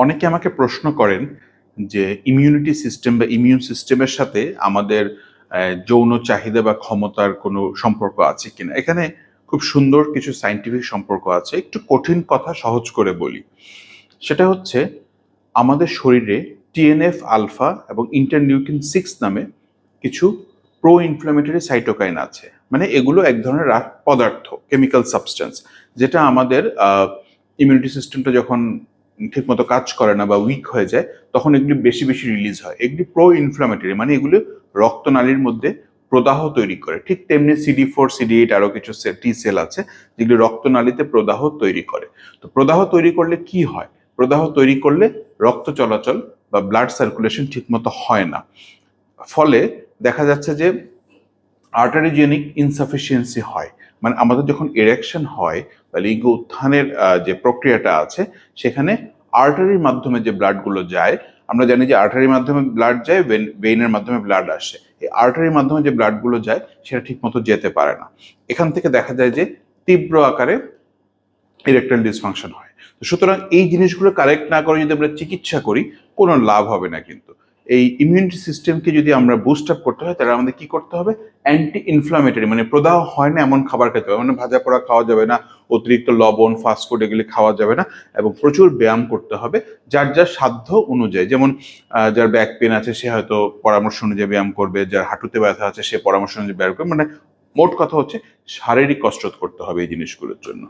অনেকে আমাকে প্রশ্ন করেন যে ইমিউনিটি সিস্টেম বা ইমিউন সিস্টেমের সাথে আমাদের যৌন চাহিদা বা ক্ষমতার কোনো সম্পর্ক আছে কিনা। এখানে খুব সুন্দর কিছু সায়েন্টিফিক সম্পর্ক আছে। একটু কঠিন কথা সহজ করে বলি। সেটা হচ্ছে আমাদের শরীরে টিএনএফ আলফা এবং ইন্টারলিউকিন 6 নামে কিছু প্রো ইনফ্ল্যামেটরি সাইটোকাইন আছে। মানে এগুলো এক ধরনের পদার্থ, কেমিক্যাল সাবস্টেন্স, যেটা আমাদের ইমিউনিটি সিস্টেমটা যখন ঠিকমতো কাজ করে না বা উইক হয়ে যায় তখন এগুলি বেশি বেশি রিলিজ হয়। এগুলি প্রো ইনফ্ল্যামেটরি, মানে এগুলো রক্তনালীর মধ্যে প্রদাহ তৈরি করে। ঠিক তেমনি CD4 CD8 আরো কিছু টি সেল আছে যেগুলি রক্তনালীতে প্রদাহ তৈরি করে। তো প্রদাহ তৈরি করলে কি হয়? প্রদাহ তৈরি করলে রক্ত চলাচল বা ব্লাড সার্কুলেশন ঠিকমতো হয় না। ফলে দেখা যাচ্ছে যে আর্টারিজেনিক ইনসাফিসিয়েন্সি হয়। মানে আমাদের যখন ইরেকশন হয় বা লিঙ্গ উত্থানের যে প্রক্রিয়াটা আছে সেখানে আর্টারির মাধ্যমে যে ব্লাডগুলো যায়, আমরা জানি যে আর্টারির মাধ্যমে ব্লাড যায়, ভেইনের মাধ্যমে ব্লাড আসে। এই আর্টারির মাধ্যমে যে ব্লাডগুলো যায় সেটা ঠিকমতো যেতে পারে না। এখান থেকে দেখা যায় যে তীব্র আকারে ইরেকটাইল ডিসফাংশন হয়। সুতরাং এই জিনিসগুলো কারেক্ট না করে যদি আমরা চিকিৎসা করি কোনো লাভ হবে না। কিন্তু এই ইমিউনিটি সিস্টেমকে যদি আমরা বুস্ট আপ করতে হয় তাহলে আমাদের কি করতে হবে? অ্যান্টি ইনফ্লামেটরি, মানে প্রদাহ হয় না এমন খাবার খেতে হবে। মানে ভাজা পোড়া খাওয়া যাবে না, অতিরিক্ত লবণ ফাস্টফুড এগুলি খাওয়া যাবে না, এবং প্রচুর ব্যায়াম করতে হবে যার যার সাধ্য অনুযায়ী। যেমন যার ব্যাক পেন আছে সে হয়তো পরামর্শ অনুযায়ী ব্যায়াম করবে, যার হাঁটুতে ব্যথা আছে সে পরামর্শ অনুযায়ী ব্যায়াম করবে। মানে মোট কথা হচ্ছে শারীরিক কসরত করতে হবে এই জিনিসগুলোর জন্য।